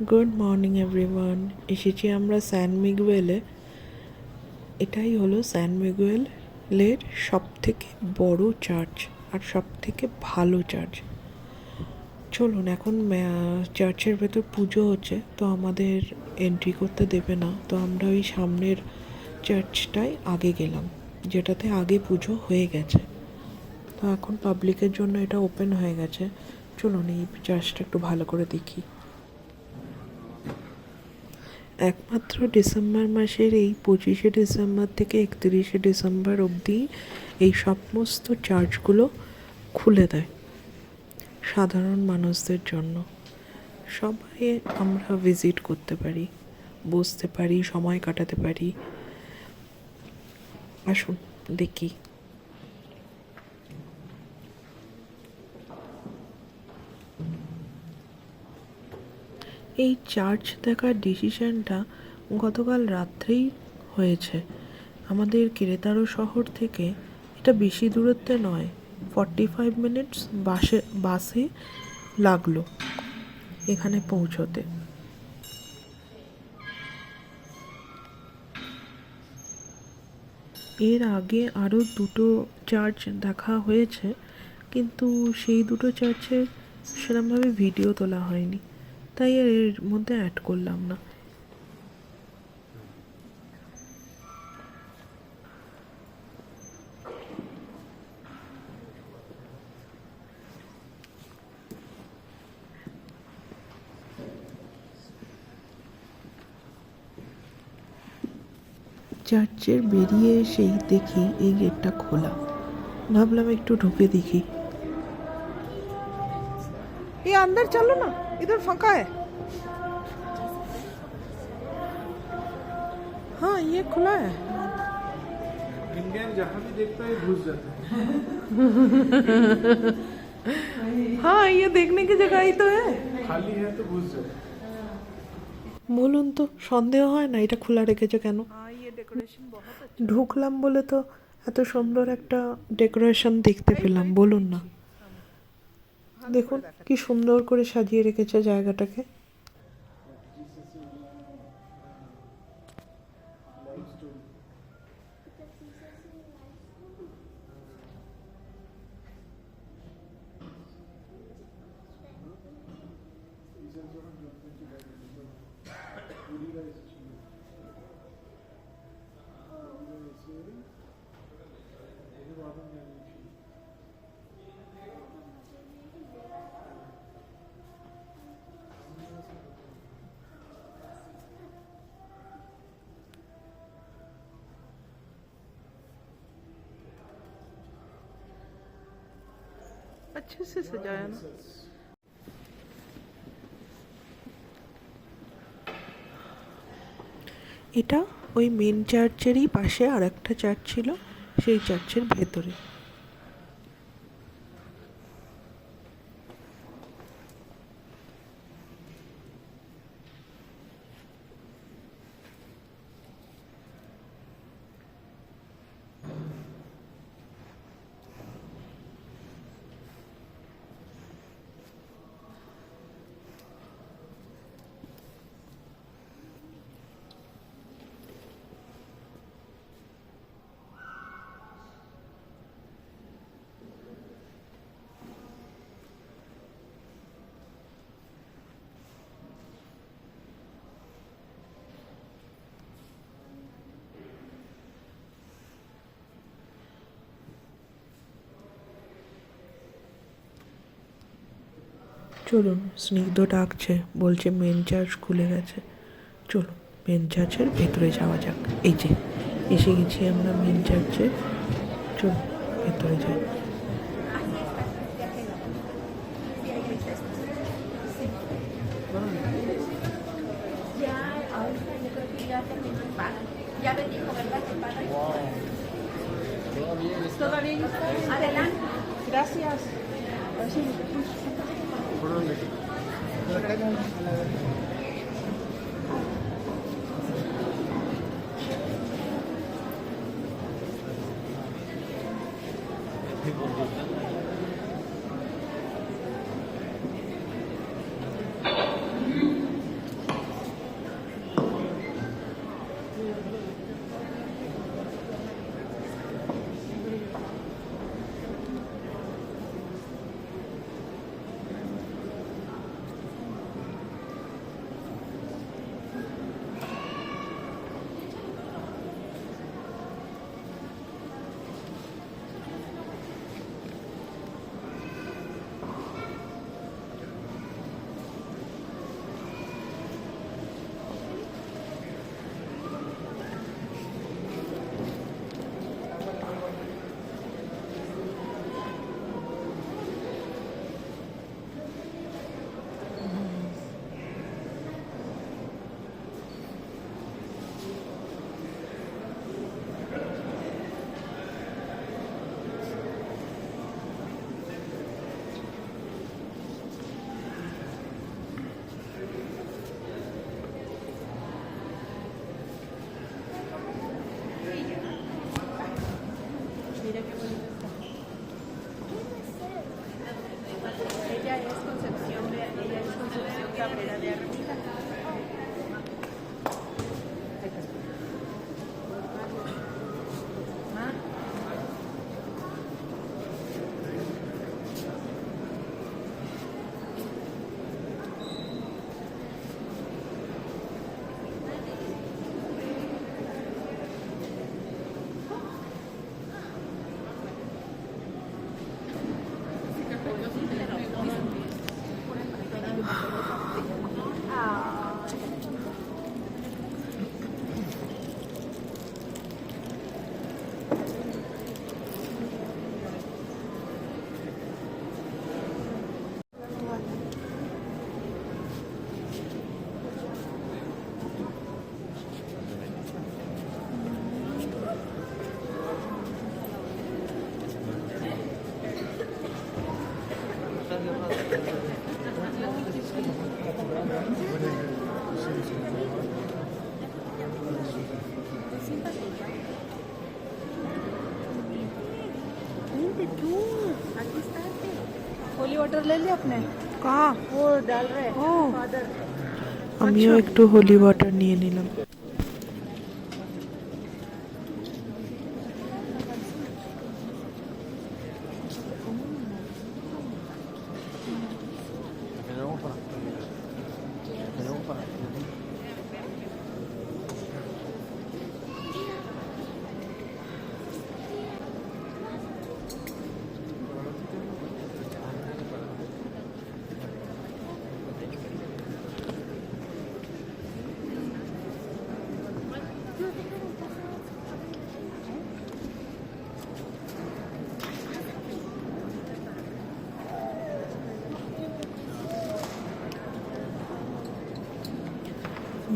Good morning everyone. এসেছি আমরা স্যান মিগুয়েলে। এটাই হলো স্যান মিগুয়েলের সব থেকে বড় চার্চ আর সব থেকে ভালো চার্চ। চলুন, এখন চার্চের ভেতর পুজো হচ্ছে, তো আমাদের এন্ট্রি করতে দেবে না, তো আমরা ওই সামনের চার্চটায় আগে গেলাম, যেটাতে আগে পুজো হয়ে গেছে। তো এখন পাবলিকের জন্য এটা ওপেন হয়ে গেছে। চলুন এই চার্চটা একটু ভালো করে দেখি। একমাত্র ডিসেম্বর মাসের এই 25শে ডিসেম্বর থেকে 31শে ডিসেম্বর অবধি এই সমস্ত চার্চগুলো খুলে দেয় সাধারণ মানুষদের জন্য। সবাই আমরা ভিজিট করতে পারি, বসতে পারি, সময় কাটাতে পারি। আসুন দেখি। এই চার্চ দেখার ডিসিশনটা গতকাল রাত্রেই হয়েছে। আমাদের কেরেতারো শহর থেকে এটা বেশি দূরত্বে নয়, 45 মিনিটস বাসে লাগলো এখানে পৌঁছতে। এর আগে আরও দুটো চার্চ দেখা হয়েছে, কিন্তু সেই দুটো চার্চের সেরকমভাবে ভিডিও তোলা হয়নি, তাই আর এর মধ্যে অ্যাড করলাম না। চার্চের বেরিয়ে এসেই দেখি এই গেটটা খোলা। ভাবলাম একটু ঢুকে দেখি। ये अंदर चलो ना, इधर फंका है। हाँ ये खुला है। इंडियन जहाँ भी देखता है घुस जाता है। हाँ ये देखने की जगह ही तो है। खाली है तो घुस जाता है। বলুন তো, সন্দেহ হয় না এটা খোলা রেখেছে কেন? हाँ ये डेकोरेशन बहुत अच्छा। ঢুকলাম বলে তো এত সুন্দর একটা ডেকোরেশন দেখতে পেলাম, বলুন না। দেখুন কি সুন্দর করে সাজিয়ে রেখেছে জায়গাটাকে। अच्छे से सजाया ना। এটা ওই মেন চার্চেরই পাশে আর একটা চার্চ ছিল, সেই চার্চের ভেতরে। চলুন, স্নিগ্ধ ডাকছে, বলছে মেন চার্চ খুলে গেছে। চলুন মেন চার্চের ভেতরে যাওয়া যাক। এই যে এসে গেছি আমরা মেন চার্চে, চলুন ভেতরে যাই। Todo bien. Adelante. Gracias. Holy water ले लिया आपने? कहाँ? वो डाल रहे ও फादर। আমিও একটু হোলি ওয়াটার নিয়ে নিলাম।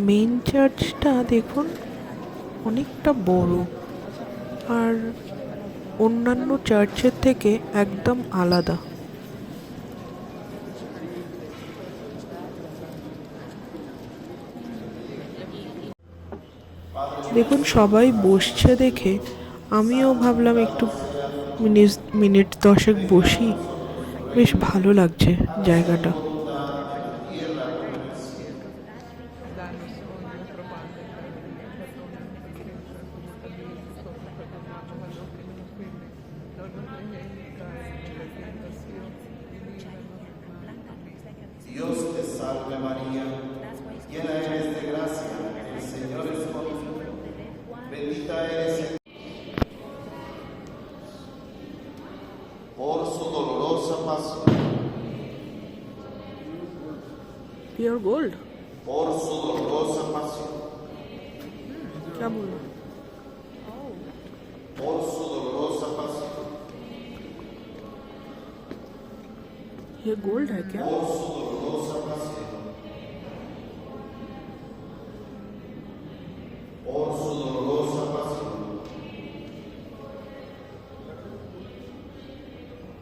মেন চার্চটা দেখুন অনেকটা বড় আর অন্যান্য চার্চের থেকে একদম আলাদা। দেখুন সবাই বসছে দেখে আমিও ভাবলাম একটু মিনিট 10 বসি, বেশ ভালো লাগছে জায়গাটা। Dios te salve María, llena eres de gracia, el Señor es contigo, bendita eres por su dolorosa pasión, pure gold por su dolorosa pasión, क्या बोल por su dolorosa pasión, ये गोल्ड है क्या? por su dolorosa pasión, por su dolorosa pasión,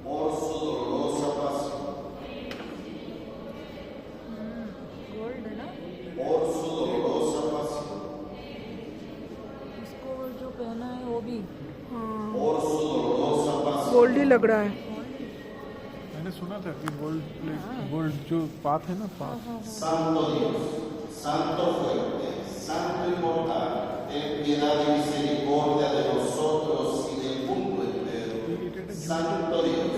por su dolorosa pasión, gold है ना? por su dolorosa pasión, इसको जो पहना है वो भी por su dolorosa pasión. Gold ही लग रहा है। मैंने सुना था कि गोल्ड जो पात है ना, पात Santo Dios, Santo fuerte, Santo inmortal, ten piedad y misericordia de nosotros y del mundo entero. Santo Dios,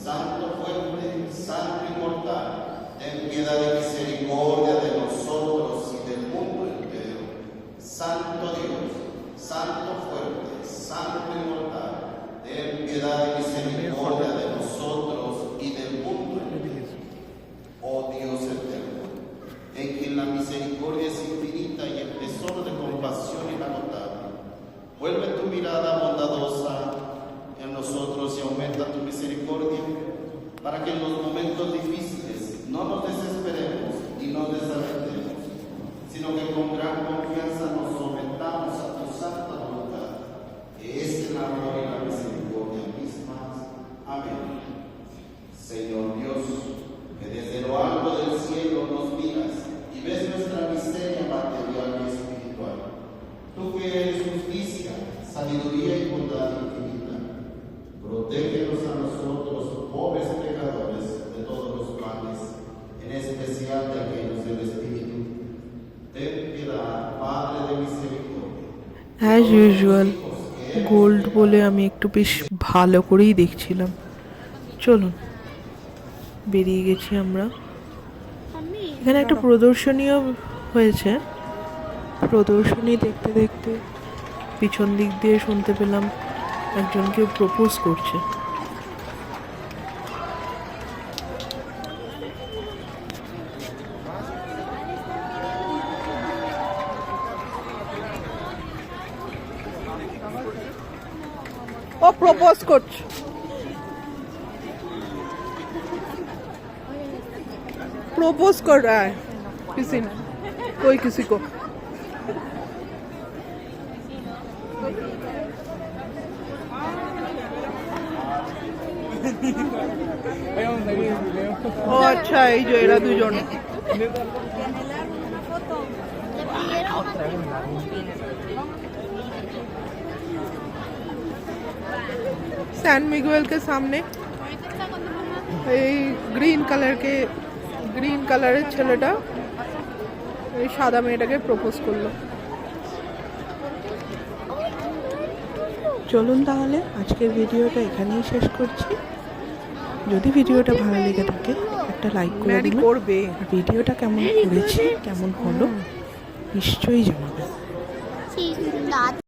Santo fuerte, Santo inmortal, ten piedad y misericordia de nosotros y del mundo entero. Santo Dios, Santo fuerte, Santo inmortal, ten piedad y misericordia de nosotros y del mundo entero. Oh Dios eterno, en quien la misericordia es infinita y el tesoro de compasión inagotable, vuelve tu mirada bondadosa en nosotros y aumenta tu misericordia, para que en los momentos difíciles no nos desesperemos y no desalentemos, sino que con gran confianza nos sometamos a tu santa voluntad, que es el amor y la misericordia mismas. Amén. Señor Dios, que desde lo alto del cielo nos miras y ves nuestra miseria material y espiritual. Tú que eres justicia, sabiduría y bondad infinita, protégenos a nosotros, pobres pecadores, de todos los males, en especial de aquellos as usual gold বলে আমি একটু বেশ ভালো করেই দেখছিলাম। চলুন, বেরিয়ে গেছি আমরা। এখানে একটা প্রদর্শনীও হয়েছে। প্রদর্শনী দেখতে দেখতে পিছন দিক দিয়ে শুনতে পেলাম একজন কেউ প্রপোজ করছে। ও প্রপোজ করছে। प्रपोज कर रहा है किसी ने, कोई किसी को। ও আচ্ছা, এই যে এরা দুজন। सैन मिगुएल के सामने এই গ্রিন কালারের ছেলেটা এই সাদা মেয়েটাকে প্রপোজ করলো। চলুন তাহলে আজকের ভিডিওটা এখানেই শেষ করছি। যদি ভিডিওটা ভালো লেগে থাকে একটা লাইক করে ম্যারি দিবেন। করবে। আর ভিডিওটা কেমন করেছি, কেমন হলো নিশ্চয়ই জানাবেন।